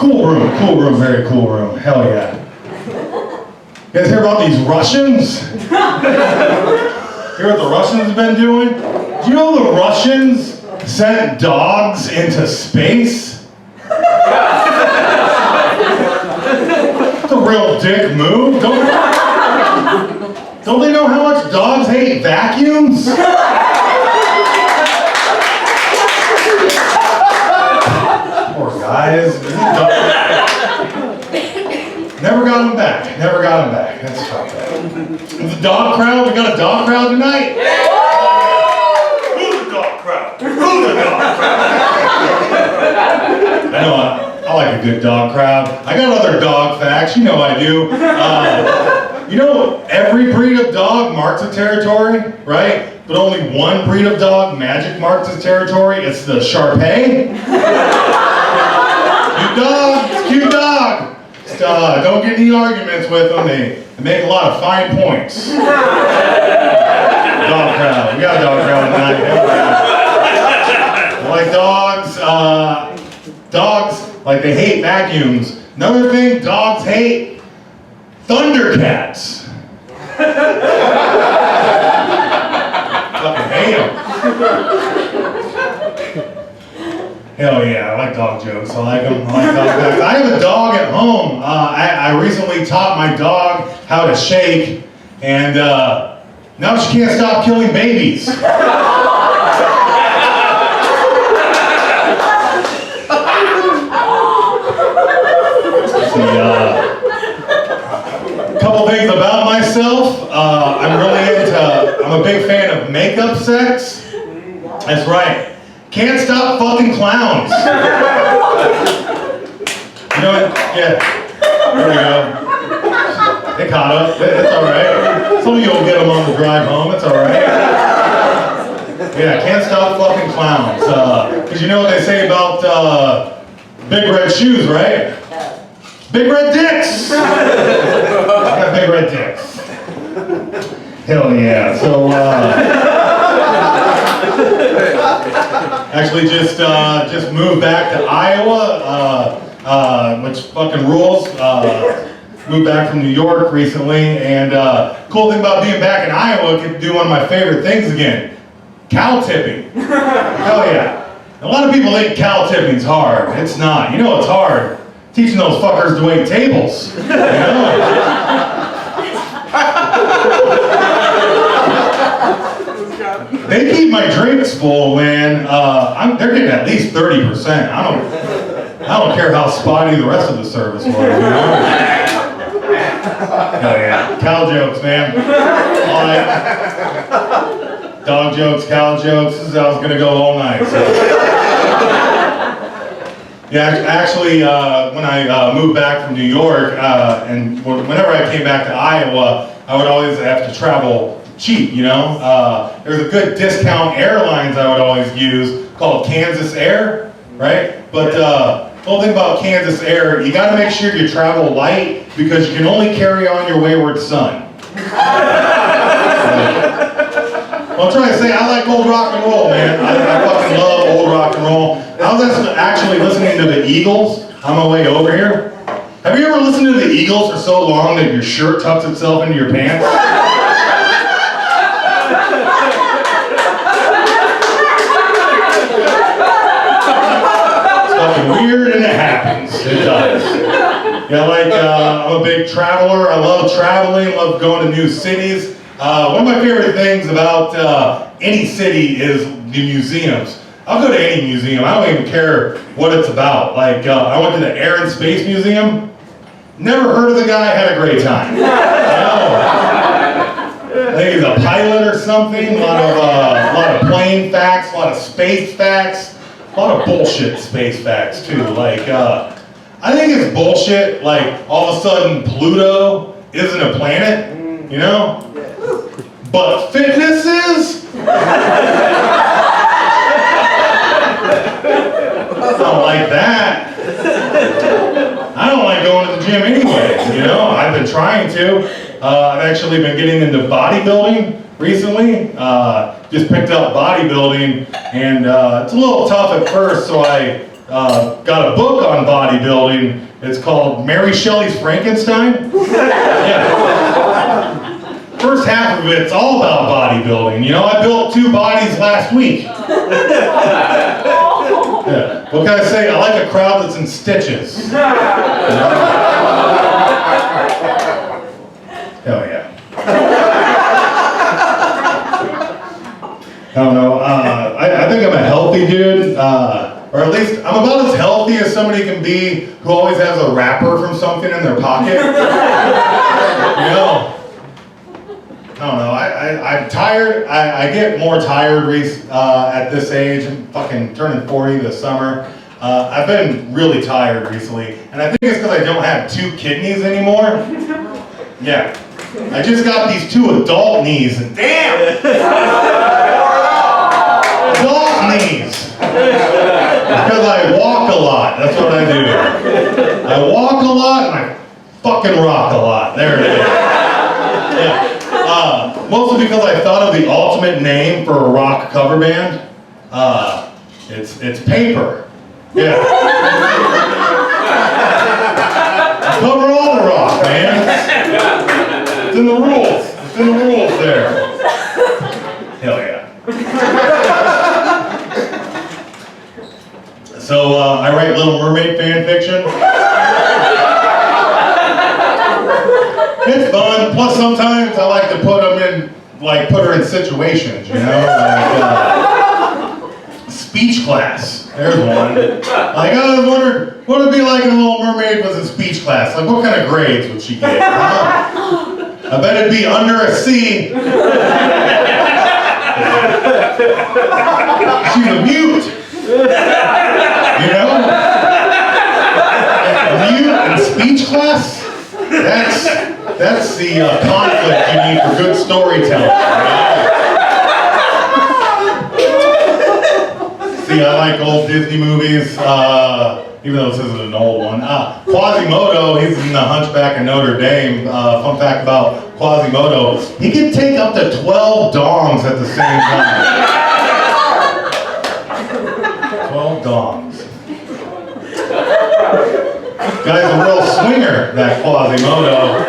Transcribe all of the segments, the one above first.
Cool room, very cool room. Hell yeah. You guys hear about these Russians? Hear what the Russians have been doing? Do you know the Russians sent dogs into space? It's a real dick move. Don't they know how much dogs hate vacuums? Poor guys. Never got him back. That's fucked up. The dog crowd. We got a dog crowd tonight. Who's the dog crowd? I know. I like a good dog crowd. I got other dog facts. You know I do. You know, every breed of dog marks a territory, right? But only one breed of dog magic marks a territory. It's the Shar-Pei. Cute dog. Just, don't get any arguments with them. They make a lot of fine points. Dog crowd. We got a dog crowd tonight. I like dogs. Dogs, like they hate vacuums. Another thing dogs hate, Thundercats. Fucking hate them. Hell yeah, I like dog jokes. I like them. I like dog jokes. I have a dog at home. I recently taught my dog how to shake, and now she can't stop killing babies. A couple things about myself. I'm a big fan of makeup sex. That's right. Can't stop fucking clowns. You know what? Yeah. There we go. They caught up. It's alright. Some of you will get them on the drive home. It's alright. Yeah, can't stop fucking clowns. Because you know what they say about big red shoes, right? Big red dicks! I got big red dicks. Hell yeah. So, actually just moved back to Iowa, which fucking rules. Moved back from New York recently, and cool thing about being back in Iowa, I get to do one of my favorite things again. Cow tipping. Hell yeah. A lot of people think cow tipping's hard. It's not. You know it's hard. Teaching those fuckers to wait tables. You know? They keep my drinks full when they're getting at least 30%. I don't care how spotty the rest of the service was. You know? Hell yeah, cow jokes, man. All right. Dog jokes, cow jokes. This is how it's gonna go all night. So. Yeah, actually, when I moved back from New York, and whenever I came back to Iowa, I would always have to travel cheap, you know? There's a good discount airlines I would always use called Kansas Air, right? But the whole thing about Kansas Air, you gotta make sure you travel light because you can only carry on your wayward son. Well, I'm trying to say, I like old rock and roll, man. I fucking love old rock and roll. I was actually listening to the Eagles on my way over here. Have you ever listened to the Eagles for so long that your shirt tucks itself into your pants? It's fucking weird and it happens. It does. Yeah, like, I'm a big traveler. I love traveling, love going to new cities. One of my favorite things about any city is the museums. I'll go to any museum. I don't even care what it's about. Like, I went to the Air and Space Museum. Never heard of the guy, had a great time. I think he's a pilot or something. A lot of plane facts, a lot of space facts, a lot of bullshit space facts too. Like, I think it's bullshit, like, all of a sudden Pluto isn't a planet, you know? But fitness is? I don't like that. I don't like going to the gym anyway, you know? I've been trying to. I've actually been getting into bodybuilding recently. Just picked up bodybuilding, and it's a little tough at first, so I got a book on bodybuilding. It's called Mary Shelley's Frankenstein. Yeah. First half of it's all about bodybuilding. You know, I built 2 bodies last week. Yeah. What can I say? I like a crowd that's in stitches. Hell yeah. I don't know. I think I'm a healthy dude. Or at least, I'm about as healthy as somebody can be who always has a wrapper from something in their pocket. You know? I don't know, I'm tired. I get more tired at this age. I'm fucking turning 40 this summer. I've been really tired recently, and I think it's because I don't have 2 kidneys anymore. Yeah. I just got these 2 adult knees, and damn! Adult knees! Because I walk a lot, that's what I do. I walk a lot, and I fucking rock a lot. There it is. Yeah. Mostly because I thought of the ultimate name for a rock cover band. It's Paper. Yeah. Cover all the rock, man. It's in the rules. It's in the rules there. Hell yeah. So I write Little Mermaid fan fiction. It's fun. Plus, sometimes I like to put them in, like, put her in situations, you know, like speech class. There's one. Like, I was wondering what it'd be like if a Little Mermaid was in speech class. Like, what kind of grades would she get? I bet it'd be under a C. She's a mute. You know? A mute in speech class? That's the conflict you need for good storytelling. Right? See, I like old Disney movies, even though this isn't an old one. Quasimodo, he's in The Hunchback of Notre Dame. Fun fact about Quasimodo, he can take up to 12 dongs at the same time. 12 dongs. Guy's a real swinger, that Quasimodo.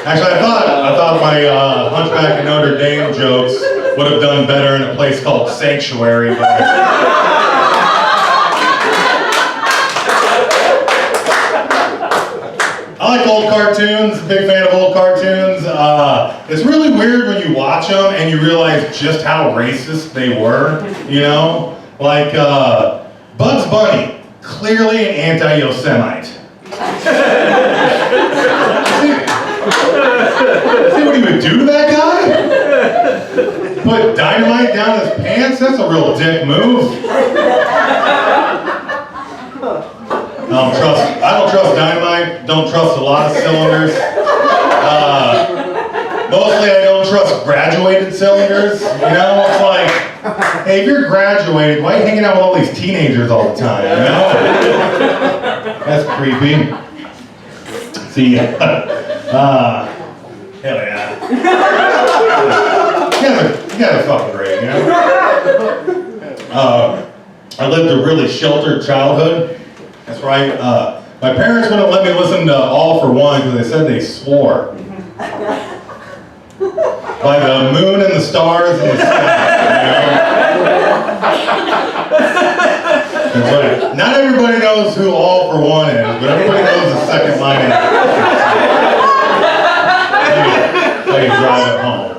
Actually, I thought my Hunchback of Notre Dame jokes would have done better in a place called Sanctuary, but I like old cartoons, big fan of old cartoons. It's really weird when you watch them and you realize just how racist they were, you know? Like, Bugs Bunny. Clearly an anti-Yosemite. See what he would do to that guy? Put dynamite down his pants? That's a real dick move. I don't trust dynamite. Don't trust a lot of cylinders. Mostly I don't trust graduated cylinders. You know, it's like, hey, if you're graduated, why are you hanging out with all these teenagers all the time, you know? That's creepy. See, hell yeah. You guys are fucking great, you know? I lived a really sheltered childhood. That's right. My parents wouldn't let me listen to All for One because they said they swore. By the moon and the stars and the sky, you know? Not everybody knows who All for One is, but everybody knows the second line in it. So you drive it home.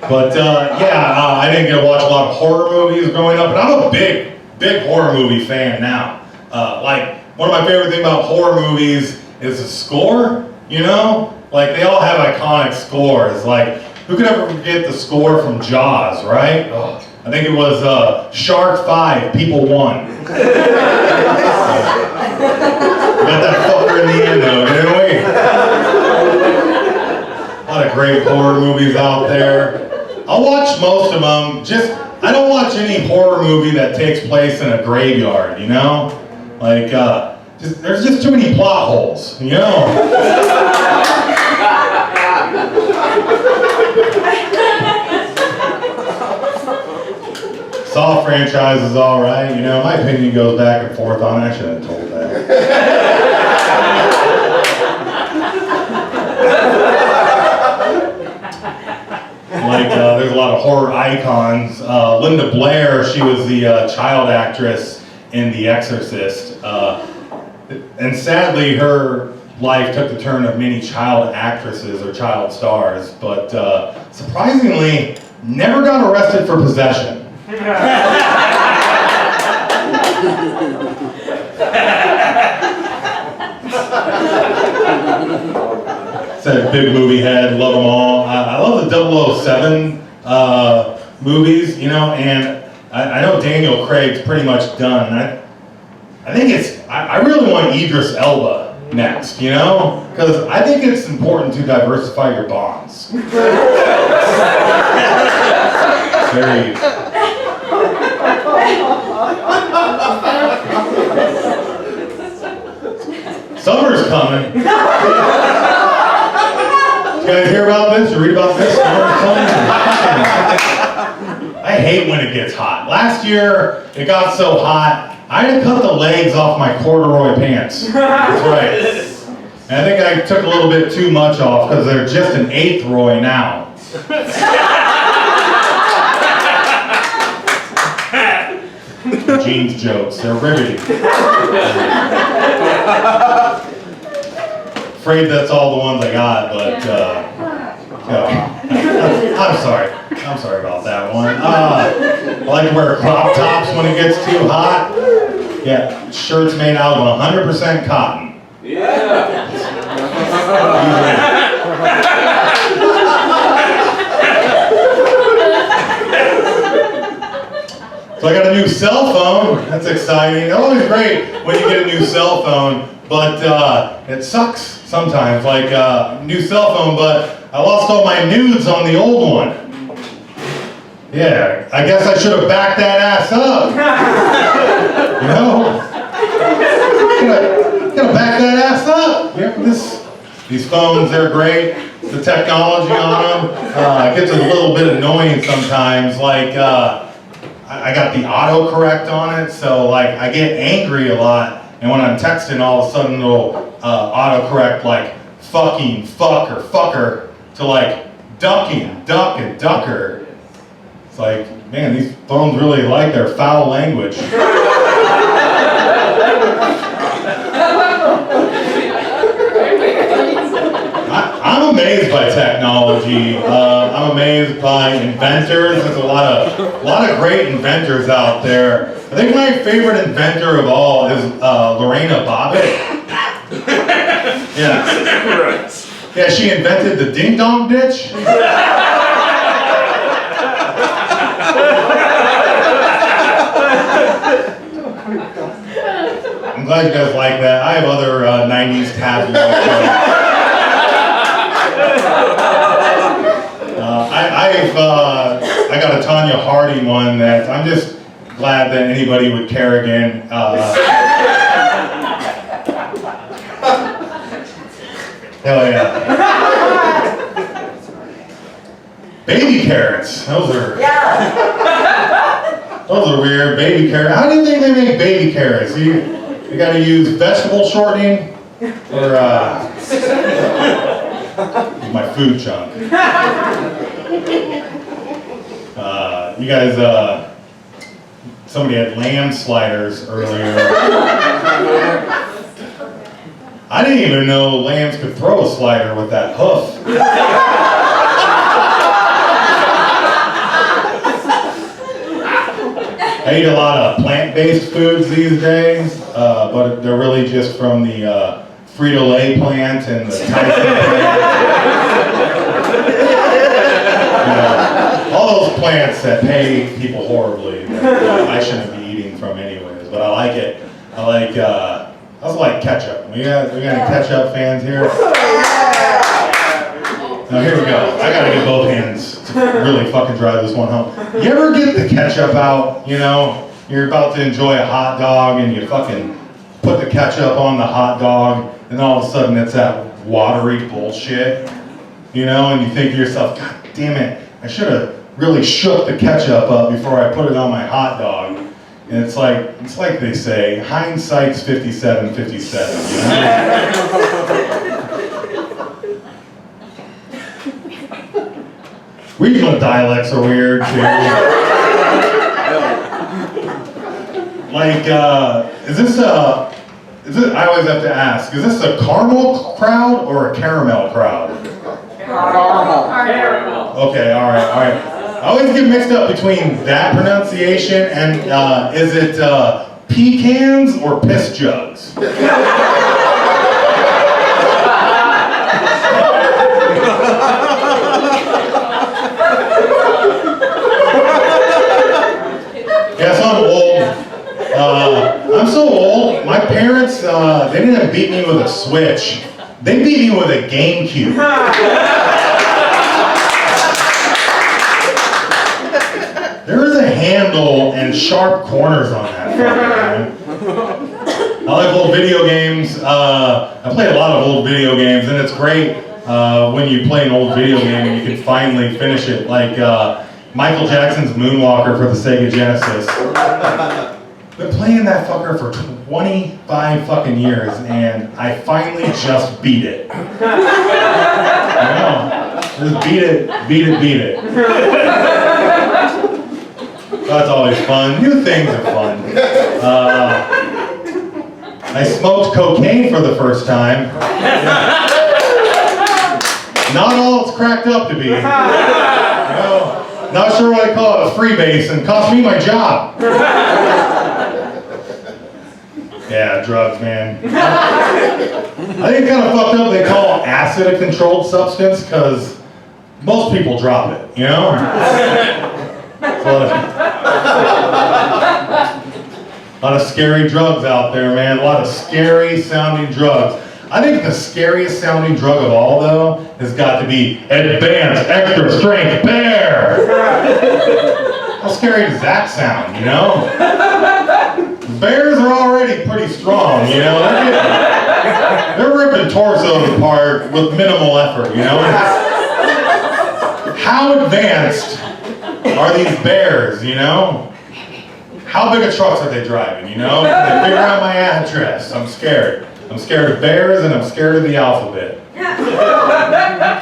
But yeah, I didn't get to watch a lot of horror movies growing up, and I'm a big horror movie fan now. Like, one of my favorite things about horror movies is the score, you know? Like, they all have iconic scores. Like, who could ever forget the score from Jaws, right? Oh, I think it was Shark 5, People 1. We got that fucker in the end, though, didn't we? A lot of great horror movies out there. I'll watch most of them. I don't watch any horror movie that takes place in a graveyard, you know? Like, there's just too many plot holes, you know? Saw franchise is all right. You know, my opinion goes back and forth on it. I shouldn't have told that. Like, there's a lot of horror icons. Linda Blair, she was the child actress in The Exorcist. And sadly, her life took the turn of many child actresses or child stars, but surprisingly, never got arrested for possession. Said big movie head, love them all. I love the 007 movies, you know, and I know Daniel Craig's pretty much done. I think I really want Idris Elba next, you know? Because I think it's important to diversify your bonds. Very... Summer's coming. You guys hear about this or read about this? Summer's coming. I hate when it gets hot. Last year, it got so hot, I had to cut the legs off my corduroy pants. That's right. And I think I took a little bit too much off because they're just an 1/8 roy now. Jeans jokes, they're riveting. Afraid that's all the ones I got, but I'm sorry about that one. I like to wear crop tops when it gets too hot. Yeah, shirts made out of 100% cotton. Yeah. So I got a new cell phone. That's exciting. It's always great when you get a new cell phone, but it sucks sometimes. Like new cell phone, but I lost all my nudes on the old one. Yeah, I guess I should have backed that ass up. You know, gotta back that ass up. Yeah, these phones, they're great. The technology on them gets a little bit annoying sometimes. Like. I got the autocorrect on it, so like I get angry a lot, and when I'm texting, all of a sudden it'll autocorrect like fucking, fuck, or fucker to like ducking, duck, and ducker. It's like, man, these phones really like their foul language. I'm amazed by technology. I'm amazed by inventors. There's a lot of great inventors out there. I think my favorite inventor of all is Lorena Bobbitt. Yeah. Yeah, she invented the ding dong ditch. I'm glad you guys like that. I have other 90s tabloids. I got a Tanya Harding one that I'm just glad that anybody would care again. Hell yeah. Baby carrots. Those are weird. Baby carrots. How do you think they make baby carrots? You got to use vegetable shortening or my food chunk. You guys, somebody had lamb sliders earlier. I didn't even know lambs could throw a slider with that hoof. I eat a lot of plant-based foods these days, but they're really just from the Frito-Lay plant and the Tyson plant. All those plants that pay people horribly that I shouldn't be eating from anyways, but I like it. I also like ketchup. We got any ketchup fans here? Now here we go. I gotta get both hands to really fucking drive this one home. You ever get the ketchup out, you know, you're about to enjoy a hot dog and you fucking put the ketchup on the hot dog and all of a sudden it's that watery bullshit, you know, and you think to yourself, God damn it, I should have really shook the ketchup up before I put it on my hot dog. And it's like they say, hindsight's 57/57, you know? Regional dialects are weird too. Like, is this, I always have to ask, is this a caramel crowd or a caramel crowd? Caramel. Okay, all right. I always get mixed up between that pronunciation and is it pecans or piss jugs? Yeah, so I'm old. I'm so old. My parents, they didn't beat me with a Switch. They beat me with a GameCube. There is a handle and sharp corners on that fucker, man. I like old video games. I play a lot of old video games, and it's great when you play an old video game and you can finally finish it. Like Michael Jackson's Moonwalker for the Sega Genesis. Been playing that fucker for 25 fucking years, and I finally just beat it. I know. Just beat it. That's always fun. New things are fun. I smoked cocaine for the first time. Not all it's cracked up to be. You know, not sure what I call it, a freebase, and cost me my job. Yeah, drugs, man. I think it's kind of fucked up they call acid a controlled substance, because most people drop it, you know? A lot of scary drugs out there, man. A lot of scary sounding drugs. I think the scariest sounding drug of all, though, has got to be advanced extra strength bear. How scary does that sound, you know? Bears are already pretty strong, you know? They're ripping torsos apart with minimal effort, you know? How advanced are these bears, you know? How big of trucks are they driving, you know? They figure out my address. I'm scared. I'm scared of bears and I'm scared of the alphabet.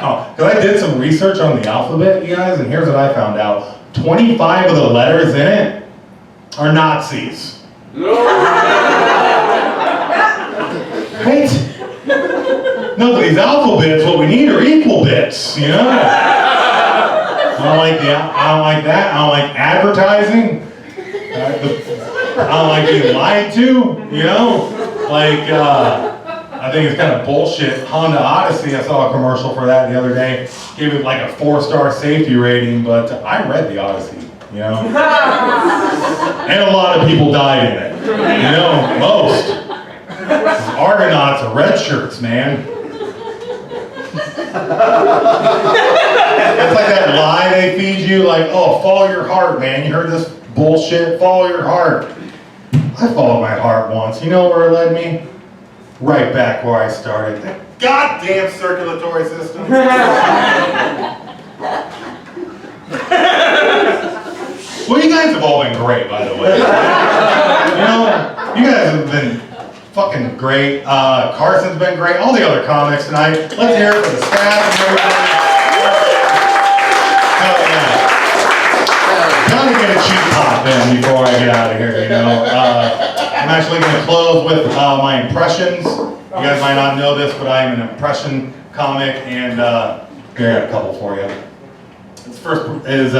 Oh, because I did some research on the alphabet, you guys, and here's what I found out. 25 of the letters in it are Nazis. Right? No, these alphabets, what we need are equal bits, you know? I don't like that. I don't like advertising. I don't like being lied to, you know? Like, I think it's kind of bullshit. Honda Odyssey, I saw a commercial for that the other day. Gave it like a 4-star safety rating, but I read the Odyssey, you know? And a lot of people died in it, you know? Most. These Argonauts are red shirts, man. It's like that lie they feed you, like, oh, follow your heart, man. You heard this bullshit? Follow your heart. I followed my heart once. You know where it led me? Right back where I started. That goddamn circulatory system. Well, you guys have all been great, by the way. You know, you guys have been fucking great. Carson's been great. All the other comics tonight. Let's hear it for the staff and everybody. Gotta get a cheap pop in before I get out of here, you know. I'm actually going to close with my impressions. You guys might not know this, but I am an impression comic, and here I got a couple for you. This first is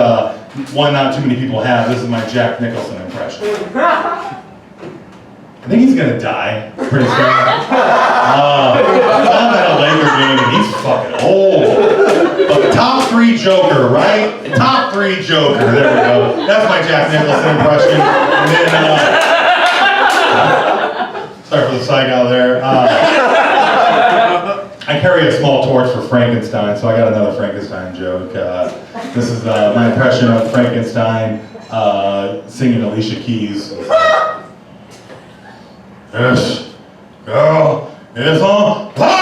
one not too many people have. This is my Jack Nicholson impression. I think he's going to die pretty soon. I'm at a Laker game, and he's fucking old. But top 3 Joker, right? Top 3 Joker. There we go. That's my Jack Nicholson impression. And then, sorry for the psych out there. I carry a small torch for Frankenstein, so I got another Frankenstein joke. This is my impression of Frankenstein singing Alicia Keys. This girl is on fire!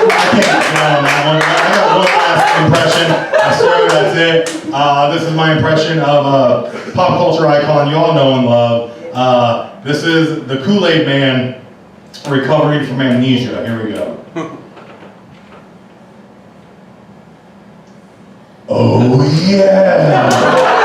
I can't get on that one. I got one you all know and love. This is the Kool-Aid Man recovering from amnesia. Here we go. Oh yeah!